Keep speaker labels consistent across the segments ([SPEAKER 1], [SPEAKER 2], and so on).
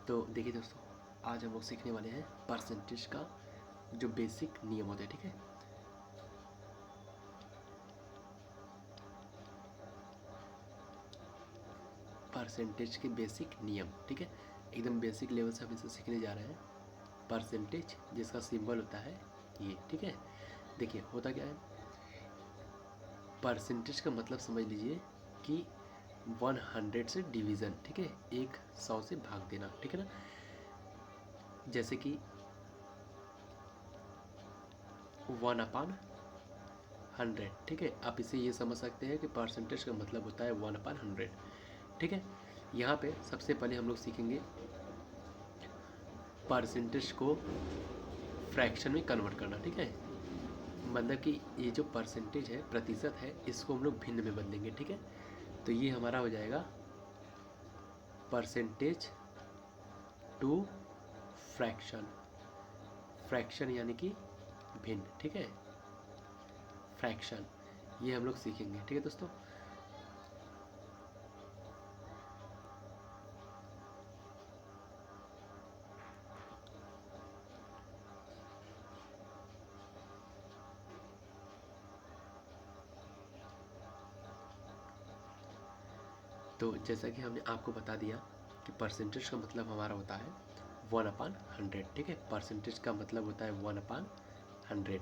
[SPEAKER 1] तो देखिए दोस्तों, आज हम लोग सीखने वाले हैं परसेंटेज का जो बेसिक नियम होते हैं। ठीक है, परसेंटेज के बेसिक नियम। ठीक है, एकदम बेसिक लेवल से हम इसे सीखने जा रहे हैं। परसेंटेज जिसका सिंबल होता है ये। ठीक है, देखिए होता क्या है, परसेंटेज का मतलब समझ लीजिए कि 100 से डिवीज़न। ठीक है, 100 से भाग देना। ठीक है ना, जैसे कि 1/100। ठीक है, आप इसे ये समझ सकते हैं कि परसेंटेज का मतलब होता है 1/100। ठीक है, यहाँ पे सबसे पहले हम लोग सीखेंगे परसेंटेज को फ्रैक्शन में कन्वर्ट करना। ठीक है, मतलब कि ये जो परसेंटेज है, प्रतिशत है, इसको हम लोग भिन्न में बदलेंगे। ठीक है, तो ये हमारा हो जाएगा परसेंटेज टू फ्रैक्शन। फ्रैक्शन यानी कि भिन्न। ठीक है, फ्रैक्शन ये हम लोग सीखेंगे। ठीक है दोस्तों, तो जैसा कि हमने आपको बता दिया कि परसेंटेज का मतलब हमारा होता है 1/100। ठीक है, परसेंटेज का मतलब होता है 1/100।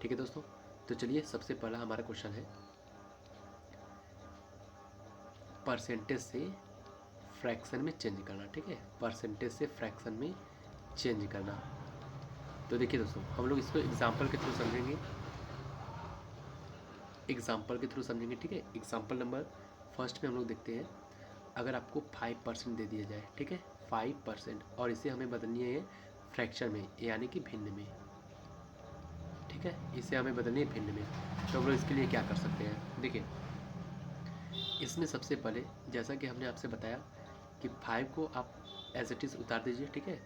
[SPEAKER 1] ठीक है दोस्तों, तो चलिए सबसे पहला हमारा क्वेश्चन है परसेंटेज से फ्रैक्शन में चेंज करना। ठीक है, परसेंटेज से फ्रैक्शन में चेंज करना। तो देखिए दोस्तों, हम लोग इसको एग्जाम्पल के थ्रू समझेंगे। एग्जाम्पल के थ्रू समझेंगे। ठीक है, एग्जाम्पल नंबर फर्स्ट में हम लोग देखते हैं, अगर आपको 5% दे दिया जाए। ठीक है, 5%, और इसे हमें बदलनी है फ्रैक्शन में यानी कि भिन्न में। ठीक है, इसे हमें बदलनी है भिन्न में। तो हम लोग इसके लिए क्या कर सकते हैं, देखिए इसमें सबसे पहले जैसा कि हमने आपसे बताया कि 5 को आप एज इट इज़ उतार दीजिए। ठीक है,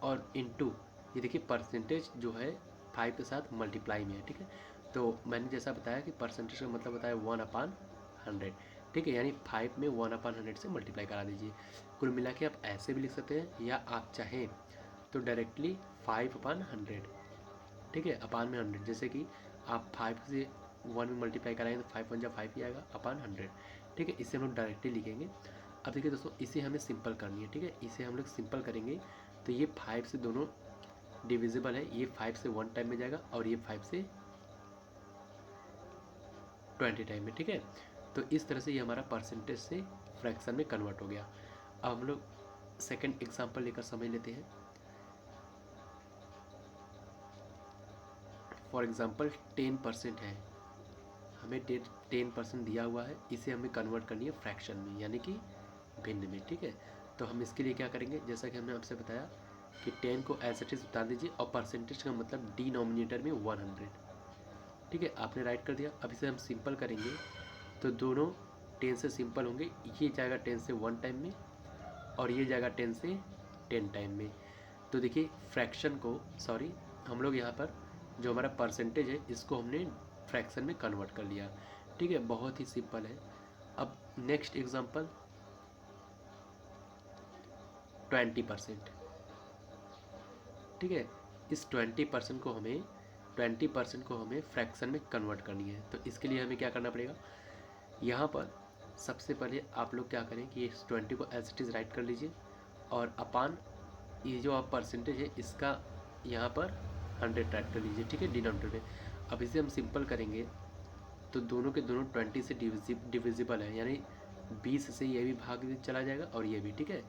[SPEAKER 1] और इनटू ये देखिए परसेंटेज जो है 5 के साथ मल्टीप्लाई में है। ठीक है, तो मैंने जैसा बताया कि परसेंटेज का मतलब बताया 1/100। ठीक है, यानी 5 में 1/100 से मल्टीप्लाई करा दीजिए। कुल मिला के आप ऐसे भी लिख सकते हैं, या आप चाहें तो डायरेक्टली 5/100। ठीक है, अपान में 100, जैसे कि आप 5 से 1 में मल्टीप्लाई कराएंगे तो 5 1 जा 5 ही आएगा अपान 100। ठीक है, इसे हम लोग डायरेक्टली लिखेंगे। अब देखिए दोस्तों, इसे हमें सिंपल करनी है। ठीक है, इसे हम लोग सिंपल करेंगे तो ये 5 से दोनों डिविजिबल है। ये 5 से 1 टाइम में जाएगा और ये 5 से 20 टाइम में। ठीक है, तो इस तरह से ये हमारा परसेंटेज से फ्रैक्शन में कन्वर्ट हो गया। अब हम लोग सेकेंड एग्जाम्पल लेकर समझ लेते हैं। फॉर एग्ज़ाम्पल 10% है, हमें 10% दिया हुआ है, इसे हमें कन्वर्ट करनी है फ्रैक्शन में यानी कि भिन्न में। ठीक है, तो हम इसके लिए क्या करेंगे, जैसा कि हमने आपसे बताया कि 10 को एज इट इज़ उतार दीजिए और परसेंटेज का मतलब डिनोमिनेटर में 100। ठीक है, आपने राइट कर दिया। अब इसे हम सिंपल करेंगे तो दोनों 10 से सिंपल होंगे। ये जाएगा 10 से 1 टाइम में और ये जाएगा 10 से 10 टाइम में। तो देखिए फ्रैक्शन को, सॉरी, हम लोग यहाँ पर जो हमारा परसेंटेज है इसको हमने फ्रैक्शन में कन्वर्ट कर लिया। ठीक है, बहुत ही सिंपल है। अब नेक्स्ट एग्जांपल 20%। ठीक है, इस 20% को हमें फ्रैक्शन में कन्वर्ट करनी है। तो इसके लिए हमें क्या करना पड़ेगा, यहाँ पर सबसे पहले आप लोग क्या करें कि इस 20 को एज इट इज़ राइट कर लीजिए और अपान ये जो आप परसेंटेज है इसका यहाँ पर 100 राइट कर लीजिए। ठीक है, डिनोमिनेटर में। अब इसे हम सिंपल करेंगे तो दोनों के दोनों 20 से डिविजिबल है, यानी 20 से ये भी भाग चला जाएगा और ये भी। ठीक है,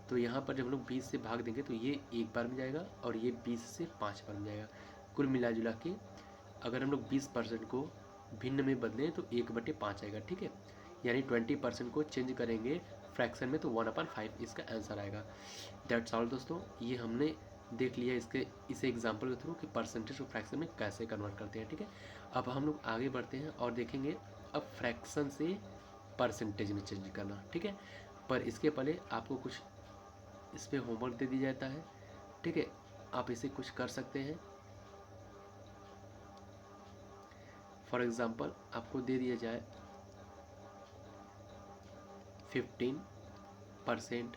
[SPEAKER 1] तो यहाँ पर जब हम लोग 20 से भाग देंगे तो ये एक बार में जाएगा और ये 20 से 5 बार में जाएगा। कुल मिला जुला के अगर हम लोग 20% को भिन्न में बदलें तो 1/5 आएगा। ठीक है, यानी 20% को चेंज करेंगे फ्रैक्शन में तो 1/5 इसका आंसर आएगा। दैट्स ऑल दोस्तों, ये हमने देख लिया इसे एग्जाम्पल के थ्रू कि परसेंटेज को फ्रैक्शन में कैसे कन्वर्ट करते हैं। ठीक है, अब हम लोग आगे बढ़ते हैं और देखेंगे अब फ्रैक्शन से परसेंटेज में चेंज करना। ठीक है, पर इसके पहले आपको कुछ इस पर होमवर्क दे दिया जाता है। ठीक है, आप इसे कुछ कर सकते हैं। फॉर एग्ज़ाम्पल आपको दे दिया जाए 15%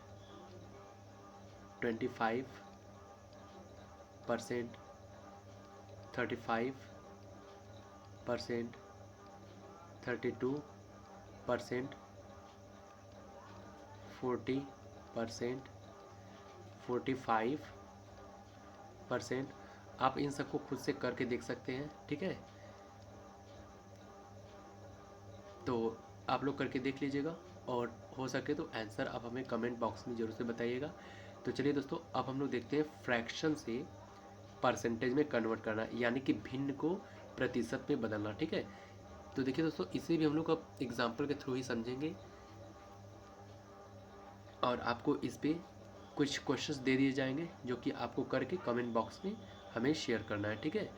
[SPEAKER 1] 25%, 35%, 32%, 40%, 45%। आप इन सबको खुद से करके देख सकते हैं, ठीक है। तो आप लोग करके देख लीजिएगा और हो सके तो आंसर आप हमें कमेंट बॉक्स में ज़रूर से बताइएगा। तो चलिए दोस्तों, अब हम लोग देखते हैं फ्रैक्शन से परसेंटेज में कन्वर्ट करना, यानी कि भिन्न को प्रतिशत में बदलना, ठीक है। तो देखिए दोस्तों, इसे भी हम लोग अब एग्जाम्पल के थ्रू ही समझेंगे और आपको इस पर कुछ क्वेश्चंस दे दिए जाएंगे जो कि आपको करके कमेंट बॉक्स में हमें शेयर करना है, ठीक है।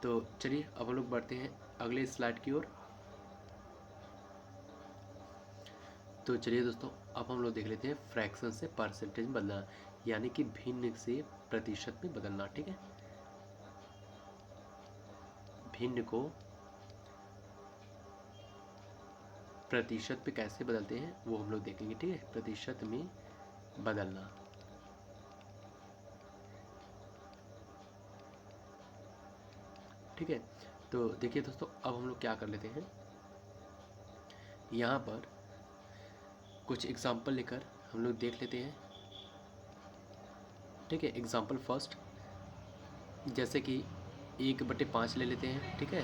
[SPEAKER 1] तो चलिए अब हम लोग बढ़ते हैं अगले स्लाइड की ओर। तो चलिए दोस्तों, अब हम लोग देख लेते हैं फ्रैक्शन से परसेंटेज में बदलना, यानी कि भिन्न से प्रतिशत में बदलना, ठीक है। भिन्न को प्रतिशत पे कैसे बदलते हैं वो हम लोग देखेंगे, ठीक है। प्रतिशत में बदलना, ठीक है। तो देखिए दोस्तों, अब हम लोग क्या कर लेते हैं, यहाँ पर कुछ एग्जाम्पल लेकर हम लोग देख लेते हैं, ठीक है। एग्जाम्पल फर्स्ट, जैसे कि 1/5 ले लेते हैं, ठीक है।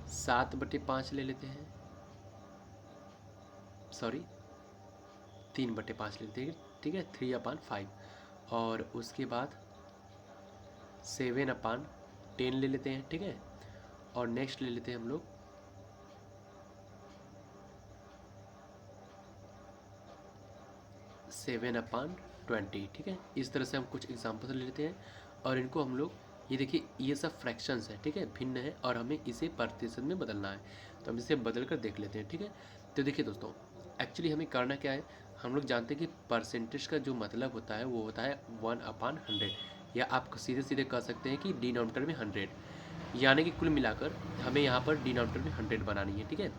[SPEAKER 1] 7/5 ले लेते हैं, सॉरी 3/5 ले लेते हैं, ठीक है। 3/5। और उसके बाद 7/10 ले लेते हैं, ठीक है। और नेक्स्ट ले लेते हैं हम लोग 7/20, ठीक है। इस तरह से हम कुछ एग्जाम्पल ले लेते हैं और इनको हम लोग, ये देखिए ये सब फ्रैक्शंस है, ठीक है, भिन्न है और हमें इसे प्रतिशत में बदलना है। तो हम इसे बदल कर देख लेते हैं, ठीक है। तो देखिए दोस्तों, एक्चुअली हमें करना क्या है, हम लोग जानते हैं कि परसेंटेज का जो मतलब होता है वो होता है 1/100, या आप सीधे सीधे कह सकते हैं कि डिनोमिनेटर में 100, यानी कि कुल मिलाकर हमें यहाँ पर डिनोमिनेटर में 100 बनानी है, ठीक है।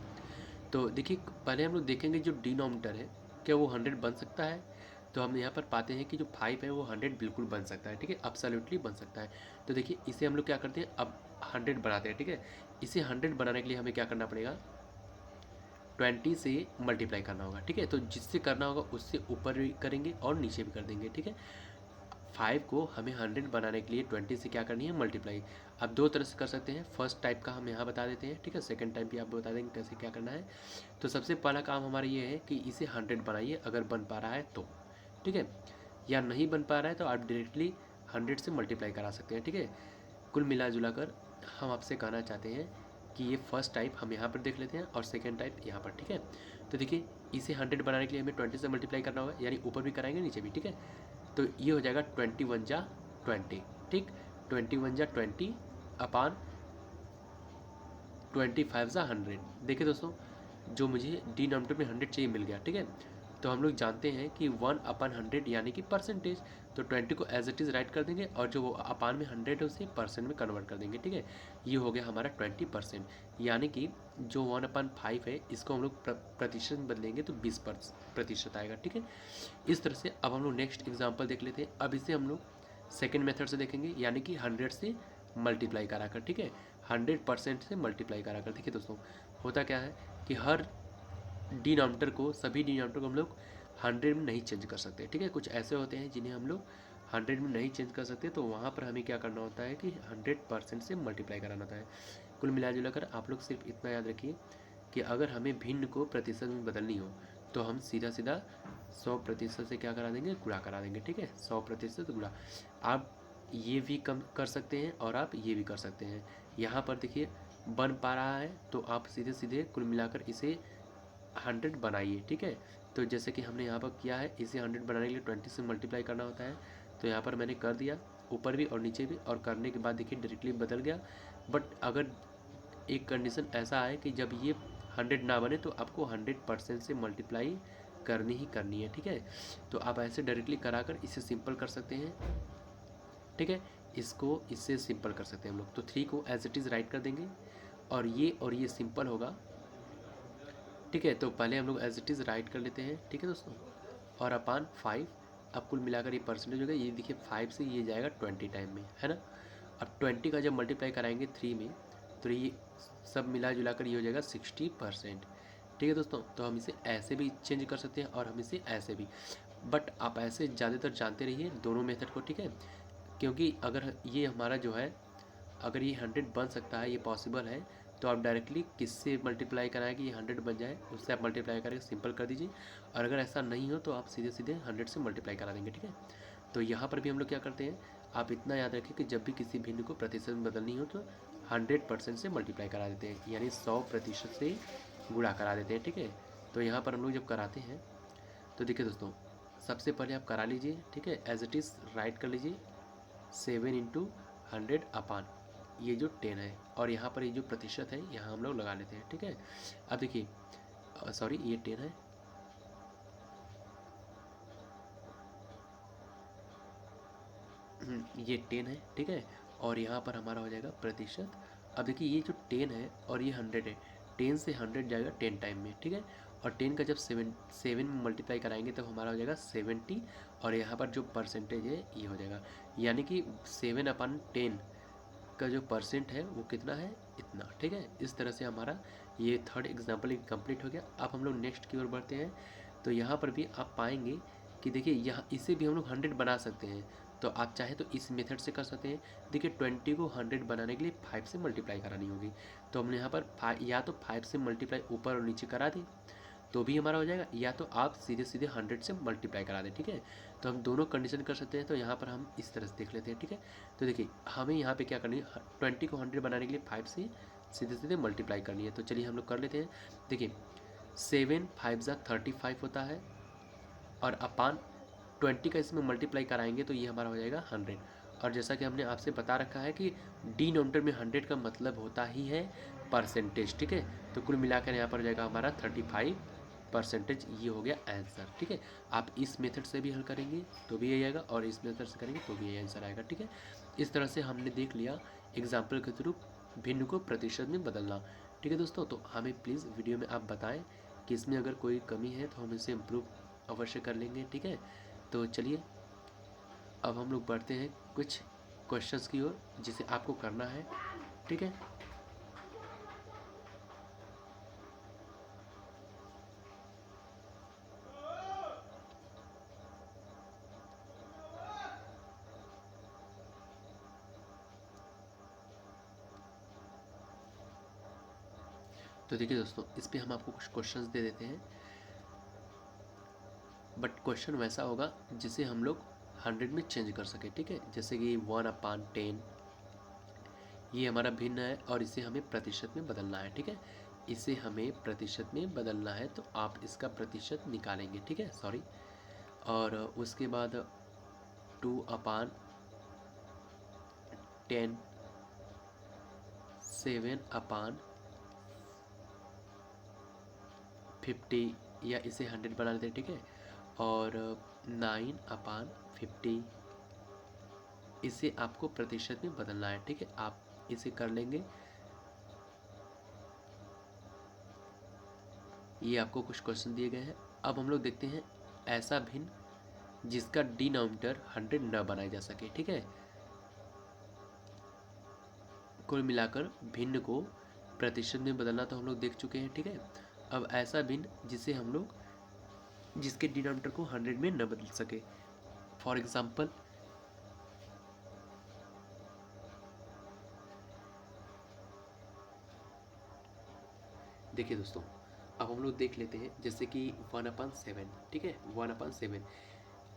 [SPEAKER 1] तो देखिए पहले हम लोग देखेंगे जो डिनोमिनेटर है क्या वो 100 बन सकता है। तो हम यहाँ पर पाते हैं कि जो 5 है वो 100 बिल्कुल बन सकता है, ठीक है, एब्सोल्युटली बन सकता है। तो देखिए इसे हम लोग क्या करते हैं, अब 100 बनाते हैं, ठीक है। इसे 100 बनाने के लिए हमें क्या करना पड़ेगा, 20 से मल्टीप्लाई करना होगा, ठीक है। तो जिससे करना होगा उससे ऊपर भी करेंगे और नीचे भी कर देंगे, ठीक है। 5 को हमें 100 बनाने के लिए 20 से क्या करनी है, मल्टीप्लाई। अब दो तरह से कर सकते हैं, फर्स्ट टाइप का हम यहाँ बता देते हैं, ठीक है। सेकंड टाइप भी आप बता देंगे कैसे क्या करना है। तो सबसे पहला काम हमारा ये है कि इसे 100 बनाइए, अगर बन पा रहा है तो, ठीक है। या नहीं बन पा रहा है तो आप डायरेक्टली 100 से मल्टीप्लाई करा सकते हैं, ठीक है। कुल मिला जुला कर हम आपसे कहना चाहते हैं कि ये फर्स्ट टाइप हम यहाँ पर देख लेते हैं और सेकेंड टाइप यहाँ पर, ठीक है। तो देखिए इसे 100 बनाने के लिए हमें 20 से मल्टीप्लाई करना होगा, यानी ऊपर भी कराएंगे नीचे भी, ठीक है। तो ये हो जाएगा 21 जा 20, ठीक। 21 जा 20 अपान 25 जा 100। देखिए दोस्तों, जो मुझे डिनोमिनेटर में 100 चाहिए मिल गया, ठीक है। तो हम लोग जानते हैं कि 1/100 यानी कि परसेंटेज, तो 20 को एज इट इज़ राइट कर देंगे और जो वो अपान में 100 है उसे परसेंट में कन्वर्ट कर देंगे, ठीक है। ये हो गया हमारा 20%, यानी कि जो 1/5 है इसको हम लोग प्रतिशत में बदलेंगे तो 20% आएगा, ठीक है। इस तरह से अब हम लोग नेक्स्ट एग्जाम्पल देख लेते हैं। अब इसे हम लोग सेकेंड मेथड से देखेंगे, यानी कि 100 से मल्टीप्लाई कराकर, ठीक है। 100% से मल्टीप्लाई कराकर। देखिए दोस्तों, होता क्या है कि हर डिनोमिनेटर को, सभी डिनोमिनेटर को हम लोग 100 में नहीं चेंज कर सकते, ठीक है। कुछ ऐसे होते हैं जिन्हें हम लोग 100 में नहीं चेंज कर सकते, तो वहाँ पर हमें क्या करना होता है कि 100% से मल्टीप्लाई कराना होता है। कुल मिला जुला कर आप लोग सिर्फ इतना याद रखिए कि अगर हमें भिन्न को प्रतिशत में बदलनी हो तो हम सीधा सीधा 100% से क्या करा देंगे, गुणा करा देंगे, ठीक है। 100% गुणा। आप ये भी कम कर सकते हैं और आप ये भी कर सकते हैं। यहाँ पर देखिए बन पा रहा है तो आप सीधे सीधे कुल मिलाकर इसे 100 बनाइए, ठीक है। तो जैसे कि हमने यहाँ पर किया है, इसे 100 बनाने के लिए 20 से मल्टीप्लाई करना होता है। तो यहाँ पर मैंने कर दिया, ऊपर भी और नीचे भी, और करने के बाद देखिए डायरेक्टली बदल गया। बट अगर एक कंडीशन ऐसा है कि जब ये 100 ना बने तो आपको 100% से मल्टीप्लाई करनी ही करनी है, ठीक है। तो आप ऐसे डायरेक्टली कराकर इसे सिंपल कर सकते हैं, ठीक है। इसको इससे सिंपल कर सकते हैं हम लोग। तो 3 को एज इट इज़ राइट कर देंगे और ये सिंपल होगा, ठीक है। तो पहले हम लोग एज इट इज़ राइट कर लेते हैं, ठीक है दोस्तों। और अपान 5, अब कुल मिलाकर ये परसेंटेज होगा। ये देखिए 5 से ये जाएगा 20 टाइम में, है ना। और 20 का जब मल्टीप्लाई कराएंगे 3 में तो ये सब मिला जुला कर ये हो जाएगा 60%। ठीक है दोस्तों, तो हम इसे ऐसे भी चेंज कर सकते हैं और हम इसे ऐसे भी, बट आप ऐसे ज़्यादातर जानते रहिए दोनों मेथड को, ठीक है। क्योंकि अगर ये हमारा जो है, अगर ये 100 बन सकता है, ये पॉसिबल है, तो आप डायरेक्टली किससे मल्टीप्लाई कराएं कि ये 100 बन जाए, उससे आप मल्टीप्लाई करके सिंपल कर दीजिए। और अगर ऐसा नहीं हो तो आप सीधे सीधे 100 से मल्टीप्लाई करा देंगे, ठीक है। तो यहाँ पर भी हम लोग क्या करते हैं, आप इतना याद रखें कि जब भी किसी भिन्न को प्रतिशत में बदलनी हो तो 100% से मल्टीप्लाई करा देते हैं, यानी 100% से गुणा करा देते हैं, ठीक है। तो यहाँ पर हम लोग जब कराते हैं तो देखिए दोस्तों, सबसे पहले आप करा लीजिए, ठीक है, एज इट इज़ राइट कर लीजिए 7 इंटू 100 अपान ये जो 10 है, और यहाँ पर ये जो प्रतिशत है यहाँ हम लोग लगा लेते हैं, ठीक है। अब देखिए सॉरी ये 10 है, ये 10 है, ठीक है। और यहाँ पर हमारा हो जाएगा प्रतिशत। अब देखिए ये जो 10 है और ये 100 है, 10 से 100 जाएगा 10 टाइम में, ठीक है। और 10 का जब 7 में मल्टीप्लाई कराएंगे तो हमारा हो जाएगा 70, और यहाँ पर जो परसेंटेज है ये हो जाएगा, यानी कि 7/10 का जो परसेंट है वो कितना है, इतना, ठीक है। इस तरह से हमारा ये थर्ड एग्जाम्पल कंप्लीट हो गया। अब हम लोग नेक्स्ट की ओर बढ़ते हैं। तो यहाँ पर भी आप पाएंगे कि देखिए यहाँ इसे भी हम लोग 100 बना सकते हैं, तो आप चाहे तो इस मेथड से कर सकते हैं। देखिए 20 को 100 बनाने के लिए 5 से मल्टीप्लाई करानी होगी, तो हमने यहाँ पर या तो 5 से मल्टीप्लाई ऊपर और नीचे करा दी तो भी हमारा हो जाएगा, या तो आप सीधे सीधे 100 से मल्टीप्लाई करा दें, ठीक है। तो हम दोनों कंडीशन कर सकते हैं। तो यहाँ पर हम इस तरह से देख लेते हैं, ठीक है। तो देखिए हमें यहाँ पे क्या करनी है, 20 को 100 बनाने के लिए 5 से सीधे सीधे मल्टीप्लाई करनी है। तो चलिए हम लोग कर लेते हैं। देखिए 7 5 ज़ा 35 होता है, और अपान 20 का इसमें मल्टीप्लाई कराएंगे तो ये हमारा हो जाएगा 100। और जैसा कि हमने आपसे बता रखा है कि डिनोमिनेटर में 100 का मतलब होता ही है परसेंटेज, ठीक है। तो कुल मिलाकर यहाँ पर हो जाएगा हमारा 35%। ये हो गया आंसर, ठीक है। आप इस मेथड से भी हल करेंगे तो भी यही आएगा, और इस मेथड से करेंगे तो भी यही आंसर आएगा, ठीक है। इस तरह से हमने देख लिया एग्जाम्पल के थ्रू भिन्न को प्रतिशत में बदलना, ठीक है दोस्तों। तो हमें प्लीज़ वीडियो में आप बताएं कि इसमें अगर कोई कमी है तो हम इसे इम्प्रूव अवश्य कर लेंगे, ठीक है। तो चलिए अब हम लोग बढ़ते हैं कुछ क्वेश्चंस की ओर जिसे आपको करना है, ठीक है। तो देखिए दोस्तों, इस पे हम आपको कुछ क्वेश्चंस दे देते हैं, बट क्वेश्चन वैसा होगा जिसे हम लोग 100 में चेंज कर सके, ठीक है। जैसे कि 1/10 ये हमारा भिन्न है और इसे हमें प्रतिशत में बदलना है, ठीक है। इसे हमें प्रतिशत में बदलना है तो आप इसका प्रतिशत निकालेंगे, ठीक है, सॉरी। और उसके बाद 2/10 7/50 या इसे 100 बना लेते हैं, ठीक है। और 9/50 इसे आपको प्रतिशत में बदलना है, ठीक है। आप इसे कर लेंगे। ये आपको कुछ क्वेश्चन दिए गए हैं। अब हम लोग देखते हैं ऐसा भिन्न जिसका डिनोमिनेटर 100 न बनाया जा सके, ठीक है। कुल मिलाकर भिन्न को प्रतिशत में बदलना तो हम लोग देख चुके हैं, ठीक है। अब ऐसा भिन्न जिसे हम लोग जिसके डिनोमिनेटर को 100 में न बदल सके, फॉर एग्जाम्पल देखिए दोस्तों, अब हम लोग देख लेते हैं जैसे कि 1/7, ठीक है। 1/7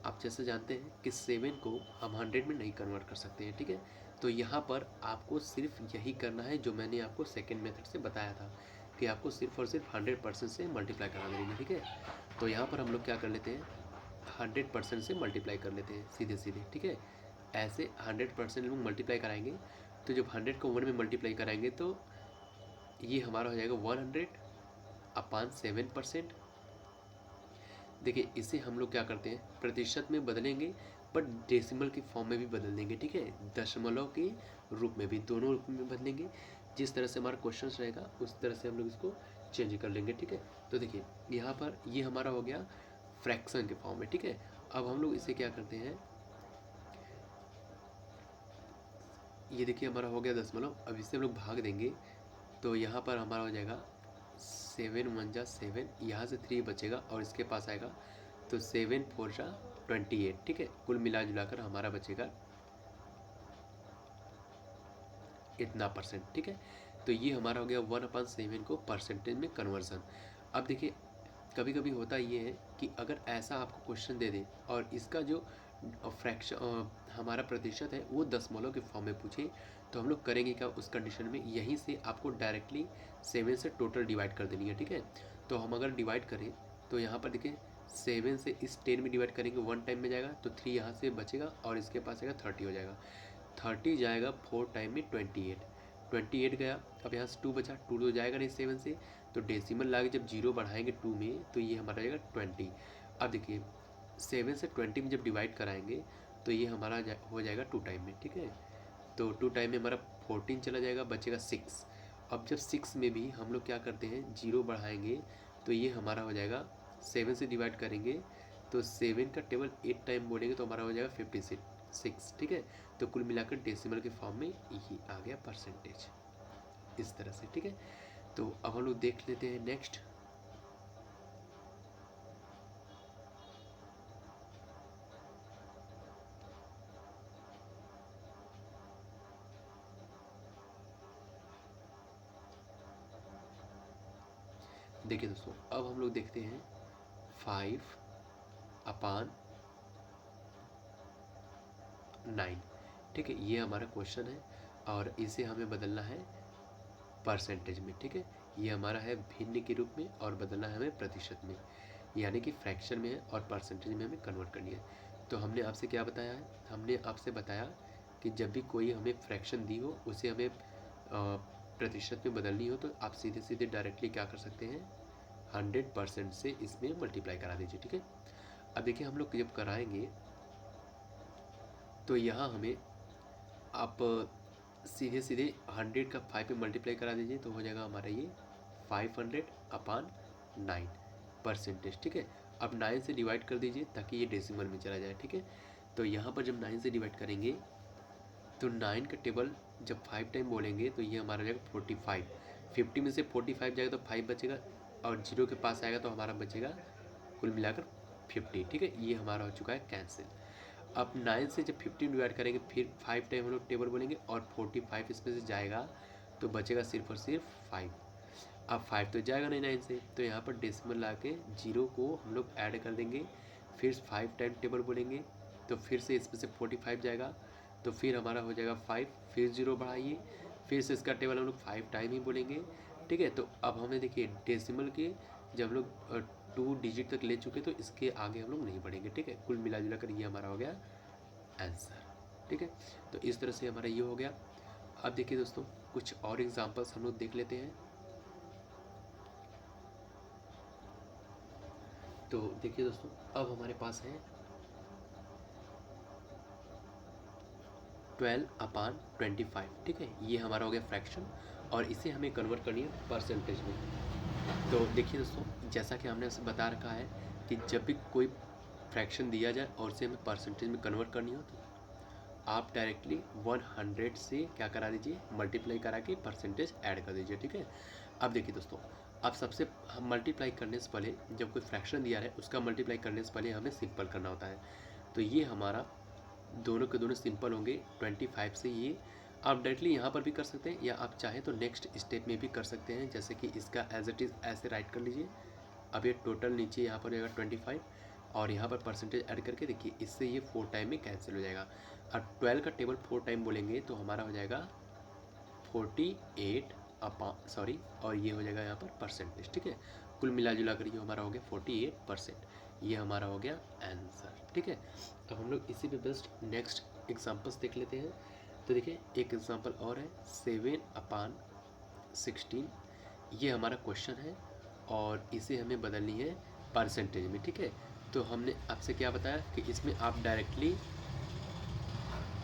[SPEAKER 1] आप जैसे जानते हैं कि 7 को हम 100 में नहीं कन्वर्ट कर सकते हैं, ठीक है। तो यहाँ पर आपको सिर्फ यही करना है जो मैंने आपको सेकेंड मेथड से बताया था कि आपको सिर्फ और सिर्फ 100% से मल्टीप्लाई करा देंगे, ठीक है। तो यहाँ पर हम लोग क्या कर लेते हैं, 100% से मल्टीप्लाई कर लेते हैं सीधे सीधे, ठीक है। ऐसे 100% लोग मल्टीप्लाई कराएंगे तो जब 100 को 1 में मल्टीप्लाई कराएंगे तो ये हमारा हो जाएगा 100/7%। देखिए इसे हम लोग क्या करते हैं, प्रतिशत में बदलेंगे बट डेसिमल की फॉर्म में भी बदल देंगे, ठीक है। दशमलव के रूप में भी, दोनों रूप में बदलेंगे। जिस तरह से हमारा क्वेश्चन रहेगा उस तरह से हम लोग इसको चेंज कर लेंगे, ठीक है। तो देखिए यहाँ पर ये हमारा हो गया फ्रैक्शन के फॉर्म में, ठीक है। अब हम लोग इसे क्या करते हैं, ये देखिए हमारा हो गया दशमलव। अब इसे हम लोग भाग देंगे तो यहाँ पर हमारा हो जाएगा 7 1 जा 7, यहाँ से 3 बचेगा और इसके पास आएगा तो 7 4 जा 28, ठीक है। कुल मिला जुलाकर हमारा बचेगा इतना परसेंट, ठीक है। तो ये हमारा हो गया 1/7 को परसेंटेज में कन्वर्सन। अब देखिए कभी कभी होता ये है कि अगर ऐसा आपको क्वेश्चन दे दे और इसका जो फ्रैक्शन हमारा प्रतिशत है वो दशमलव के फॉर्म में पूछे, तो हम लोग करेंगे क्या उस कंडीशन में, यहीं से आपको डायरेक्टली 7 से टोटल डिवाइड कर देनी है, ठीक है। तो हम अगर डिवाइड करें तो यहाँ पर देखिए 7 से इस 10 में डिवाइड करेंगे 1 टाइम में जाएगा तो 3 यहाँ से बचेगा और इसके पास आएगा 30 हो जाएगा। 30 जाएगा 4 टाइम में 28 गया। अब यहाँ से 2 बचा, 2 तो जाएगा नहीं 7 से, तो डेसिमल ला के जब 0 बढ़ाएंगे 2 में तो ये हमारा जाएगा 20। अब देखिए 7 से 20 में जब डिवाइड कराएंगे तो ये हमारा हो जाएगा 2 टाइम में, ठीक है। तो 2 टाइम में हमारा 14 चला जाएगा, बचेगा 6। अब जब 6 में भी हम लोग क्या करते हैं 0 बढ़ाएंगे तो ये हमारा हो जाएगा 7 से डिवाइड करेंगे तो 7 का टेबल 8 टाइम बोलेंगे तो हमारा हो जाएगा 56, ठीक है। तो कुल मिलाकर डेसिमल के फॉर्म में ये आ गया परसेंटेज इस तरह से, ठीक है। तो अब हम लोग देख लेते हैं नेक्स्ट। देखिए दोस्तों अब हम लोग देखते हैं 5/9, ठीक है। ये हमारा क्वेश्चन है और इसे हमें बदलना है परसेंटेज में, ठीक है। ये हमारा है भिन्न के रूप में और बदलना है हमें प्रतिशत में, यानी कि फ्रैक्शन में है और परसेंटेज में हमें कन्वर्ट करनी है। तो हमने आपसे क्या बताया है, हमने आपसे बताया कि जब भी कोई हमें फ्रैक्शन दी हो उसे हमें प्रतिशत में बदलनी हो तो आप सीधे सीधे डायरेक्टली क्या कर सकते हैं 100% से इसमें मल्टीप्लाई करा दीजिए, ठीक है। अब देखिए हम लोग जब कराएंगे तो यहाँ हमें आप सीधे सीधे 100 का 5 पे मल्टीप्लाई करा दीजिए तो हो जाएगा हमारा ये 500/9 परसेंटेज, ठीक है। अब 9 से डिवाइड कर दीजिए ताकि ये डेसिमल में चला जाए, ठीक है। तो यहाँ पर जब 9 से डिवाइड करेंगे तो 9 का टेबल जब 5 टाइम बोलेंगे तो ये हमारा जाएगा 45। 50 में से 45 जाएगा तो 5 बचेगा और 0 के पास आएगा तो हमारा बचेगा कुल मिलाकर 50, ठीक है। ये हमारा हो चुका है कैंसिल। अब 9 से जब 15 डिवाइड करेंगे फिर 5 टाइम हम लोग टेबल बोलेंगे और 45 इसमें से जाएगा तो बचेगा सिर्फ और सिर्फ 5। अब 5 तो जाएगा नहीं 9 से, तो यहाँ पर डेसिमल ला के 0 को हम लोग ऐड कर देंगे, फिर 5 टाइम टेबल बोलेंगे तो फिर से इसमें से 45 जाएगा तो फिर हमारा हो जाएगा 5, फिर 0 बढ़ाइए, फिर से इसका टेबल हम लोग 5 टाइम ही बोलेंगे, ठीक है। तो अब हमें देखिए डेसिमल के जब हम लोग 2 डिजिट तक ले चुके तो इसके आगे हम लोग नहीं बढ़ेंगे, ठीक है। कुल मिला जुला कर ये हमारा हो गया आंसर, ठीक है। तो इस तरह से हमारा ये हो गया। अब देखिए दोस्तों कुछ और एग्जांपल्स हम लोग देख लेते हैं। तो देखिए दोस्तों अब हमारे पास है 12/25, ठीक है। ये हमारा हो गया फ्रैक्शन और इसे हमें कन्वर्ट करनी है परसेंटेज में। तो देखिए दोस्तों जैसा कि हमने बता रखा है कि जब भी कोई फ्रैक्शन दिया जाए और इसे हमें परसेंटेज में कन्वर्ट करनी हो तो आप डायरेक्टली 100 से क्या करा दीजिए मल्टीप्लाई करा के परसेंटेज ऐड कर दीजिए, ठीक है। अब देखिए दोस्तों अब सबसे हम मल्टीप्लाई करने से पहले जब कोई फ्रैक्शन दिया है उसका मल्टीप्लाई करने से पहले हमें सिंपल करना होता है। तो ये हमारा दोनों के दोनों सिंपल होंगे 25 से। ये आप डायरेक्टली यहाँ पर भी कर सकते हैं या आप चाहें तो नेक्स्ट स्टेप में भी कर सकते हैं, जैसे कि इसका एज इट इज़ ऐसे राइट कर लीजिए। अब ये टोटल नीचे यहाँ पर रहेगा 25 और यहाँ पर परसेंटेज ऐड करके देखिए इससे ये 4 टाइम में कैंसिल हो जाएगा। और 12 का टेबल 4 टाइम बोलेंगे तो हमारा हो जाएगा 48 सॉरी और ये हो जाएगा यहाँ पर परसेंटेज, ठीक है। कुल मिला जुला कर ये हमारा हो गया 48%। ये हमारा हो गया आंसर, ठीक है। अब हम लोग इसी पे बेस्ट नेक्स्ट एग्जांपल्स देख लेते हैं। तो देखिए एक एग्जांपल और है 7/16। ये हमारा क्वेश्चन है और इसे हमें बदलनी है परसेंटेज में, ठीक है। तो हमने आपसे क्या बताया कि इसमें आप डायरेक्टली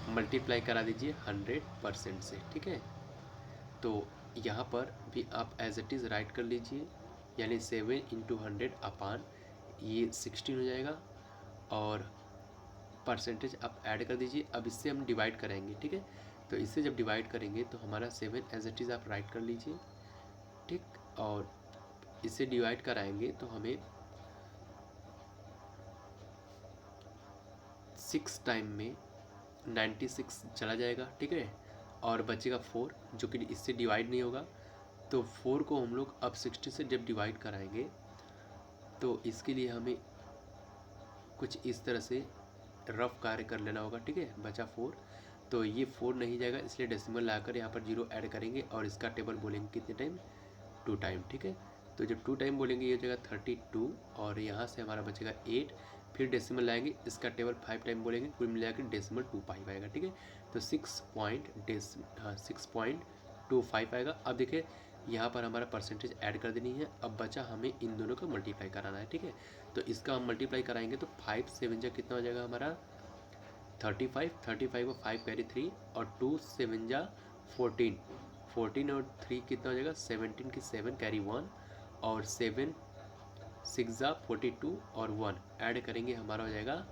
[SPEAKER 1] मल्टीप्लाई करा दीजिए 100% से, ठीक है। तो यहाँ पर भी आप एज इट इज़ राइट कर लीजिए, यानी 7 × 100 ये 16 हो जाएगा और परसेंटेज आप ऐड कर दीजिए। अब इससे हम डिवाइड करेंगे, ठीक है। तो इससे जब डिवाइड करेंगे तो हमारा 7 एज इट इज़ आप राइट कर लीजिए, ठीक। और इससे डिवाइड कराएंगे तो हमें 6 टाइम में 96 चला जाएगा, ठीक है। और बचेगा 4 जो कि इससे डिवाइड नहीं होगा। तो 4 को हम लोग अब 60 से जब डिवाइड कराएंगे तो इसके लिए हमें कुछ इस तरह से रफ कार्य कर लेना होगा, ठीक है। बचा 4, तो ये 4 नहीं जाएगा, इसलिए डेसिमल लाकर यहाँ पर 0 ऐड करेंगे और इसका टेबल बोलेंगे कितने टाइम, 2 टाइम, ठीक है। तो जब 2 टाइम बोलेंगे ये हो जाएगा 32 और यहाँ से हमारा बचेगा 8, फिर डेसिमल लाएंगे, इसका टेबल 5 टाइम बोलेंगे, कुल मिला के डेसिमल 25 आएगा, ठीक है। तो 6.25 आएगा। अब देखिए यहाँ पर हमारा परसेंटेज ऐड कर देनी है। अब बचा हमें इन दोनों का मल्टीप्लाई कराना है, ठीक है। तो इसका हम मल्टीप्लाई कराएंगे तो 5 7 जा कितना हो जाएगा हमारा 35, 35 को 5 कैरी 3 और 2 7 जा 14, 14 और 3 कितना हो जाएगा 17 की 7 कैरी 1 और 7 6 जा 42 और 1 ऐड करेंगे हमारा हो जाएगा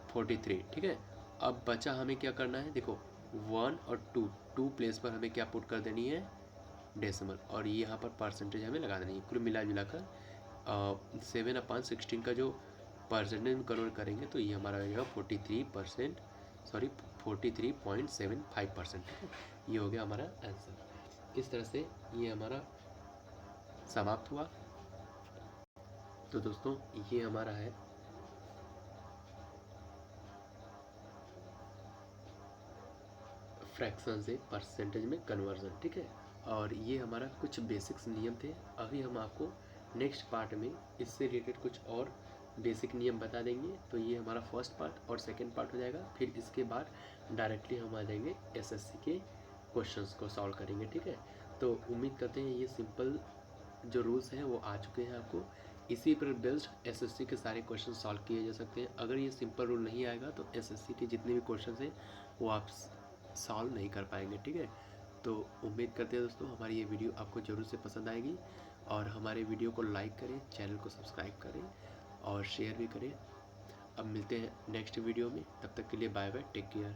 [SPEAKER 1] 43, ठीक है। अब बचा हमें क्या करना है, देखो 1 और 2 प्लेस पर हमें क्या पुट कर देनी है, डेसिमल, और ये यहाँ पर परसेंटेज हमें लगा देनी है। कुल मिला जुलाकर 7/16 का जो परसेंटेज में कन्वर्ट करेंगे तो ये हमारा हो जाएगा 43%, सॉरी 43.75%, ठीक है। ये हो गया हमारा आंसर। इस तरह से ये हमारा समाप्त हुआ। तो दोस्तों ये हमारा है फ्रैक्शन से परसेंटेज में कन्वर्जन, ठीक है। और ये हमारा कुछ बेसिक्स नियम थे। अभी हम आपको नेक्स्ट पार्ट में इससे रिलेटेड कुछ और बेसिक नियम बता देंगे। तो ये हमारा फर्स्ट पार्ट और सेकंड पार्ट हो जाएगा। फिर इसके बाद डायरेक्टली हम आ जाएंगे एसएससी के क्वेश्चंस को सॉल्व करेंगे, ठीक है। तो उम्मीद करते हैं ये सिंपल जो रूल्स हैं वो आ चुके हैं आपको। इसी पर बेस्ड एसएससी के सारे क्वेश्चन सॉल्व किए जा सकते हैं। अगर ये सिंपल रूल नहीं आएगा तो एसएससी के जितने भी क्वेश्चन हैं वो आप सॉल्व नहीं कर पाएंगे, ठीक है। तो उम्मीद करते हैं दोस्तों हमारी ये वीडियो आपको ज़रूर से पसंद आएगी और हमारे वीडियो को लाइक करें, चैनल को सब्सक्राइब करें और शेयर भी करें। अब मिलते हैं नेक्स्ट वीडियो में, तब तक के लिए बाय बाय, टेक केयर।